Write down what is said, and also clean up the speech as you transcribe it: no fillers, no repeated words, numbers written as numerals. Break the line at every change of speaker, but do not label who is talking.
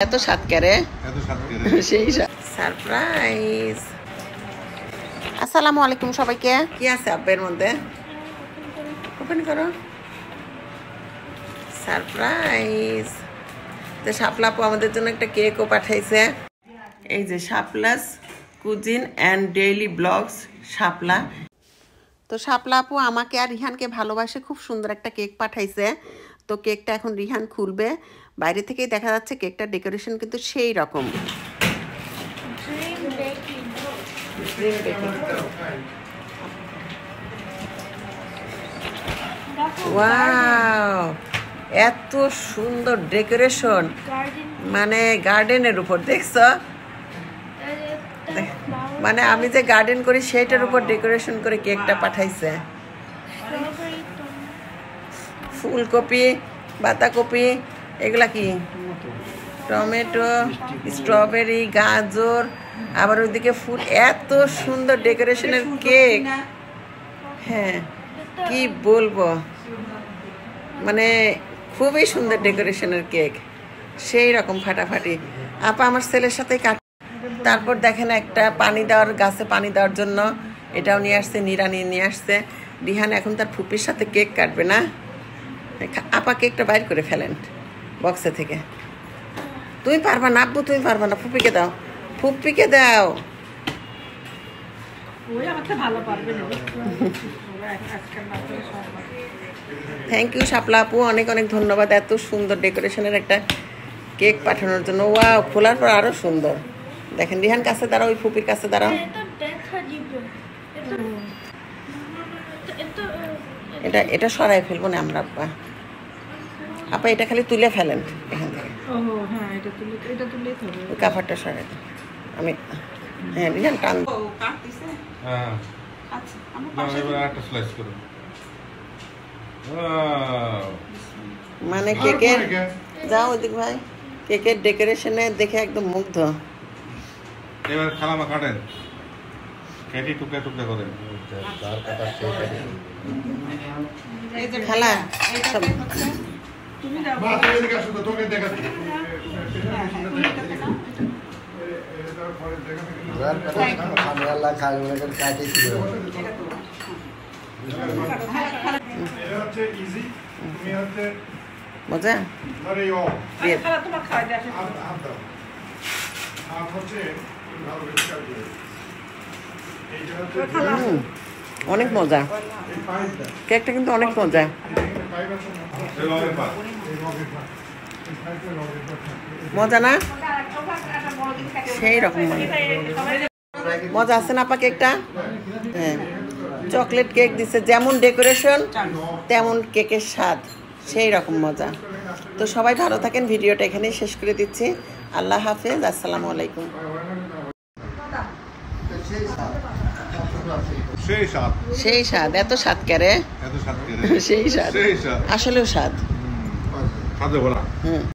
এত স্বাদ করে সেই সারপ্রাইজ। আসসালামু আলাইকুম সবাইকে। কি আছে আব্বের মধ্যে? ওপেন করো। সারপ্রাইজ। তো শাপলা আপু আমাদের জন্য একটা কেকও পাঠাইছে। এই যে শাপলাস কুজিন অ্যান্ড ডেইলি ব্লগস শাপলা। তো শাপলা আপু আমাকে আর রিহানকে ভালোবাসে, খুব সুন্দর একটা কেক পাঠাইছে। তো কেকটা এখন রিহান খুলবে। বাইরে থেকেই দেখা যাচ্ছে কেকটার ডেকোরেশন কিন্তু সেই রকম। ওয়াও, এত সুন্দর ডেকোরেশন, মানে গার্ডেনের উপর দেখছো, মানে আমি যে গার্ডেন করি সেইটার উপর ডেকোরেশন করে কেকটা পাঠাইছে। ফুলকপি, বাঁধাকপি, এগুলা কি টমেটো, স্ট্রবেরি, গাজর, আবার ওইদিকে ফুল। এত সুন্দর ডেকোরেশনের কেক, হ্যাঁ কি বলবো, মানে খুবই সুন্দর ডেকোরেশনের কেক, সেই রকম ফাটাফাটি। আপা আমার ছেলের সাথে কাট। তারপর দেখেন একটা পানি দেওয়ার, গাছে পানি দেওয়ার জন্য এটাও নিয়ে আসছে, নিরানি নিয়ে আসছে। রিহান এখন তার ফুপির সাথে কেক কাটবে না। আপা কেকটা বাইর করে ফেলেন বক্সে থেকে। তুমি পারবা না আব্বু, তুমি পারবা না, ফুপিকে দাও, ফুপিকে দাও। থ্যাংক ইউ শাপলা আপু, অনেক অনেক ধন্যবাদ এত সুন্দর ডেকোরেশনের একটা কেক পাঠানোর জন্য। ওয়াও, খোলার পর আরো সুন্দর। দেখেন রিহান কাছে দাঁড়াও, ওই ফুপির কাছে দাঁড়াও। এটা এটা সরাই ফেলবো না আমরা আব্বা। আপা এটা খালি তুলে ফেলেন এখান থেকে, ওই কাভারটা সরাই দেন। আমি হ্যাঁ রিহান টান। মানে কেকের যাও ওইদিক ভাই, কেকের ডেকোরেশনে দেখে একদম মুগ্ধ।
এবার খালামা কাটেন, কেটে টুকরা টুকরা করেন।
খালা মজা অনেক মজা, কেকটা কিন্তু অনেক মজা। মজা না, সেই রকম মজা আছে না আপা কেকটা? হ্যাঁ, চকলেট কেক দিছে, যেমন ডেকোরেশন তেমন কেকের স্বাদ, সেই রকম মজা। তো সবাই ভালো থাকেন, ভিডিওটা এখানেই শেষ করে দিচ্ছি। আল্লাহ হাফেজ, আসসালামু আলাইকুম। সেই স্বাদ, এত স্বাদ করে, সেই স্বাদ, আসলেও স্বাদ।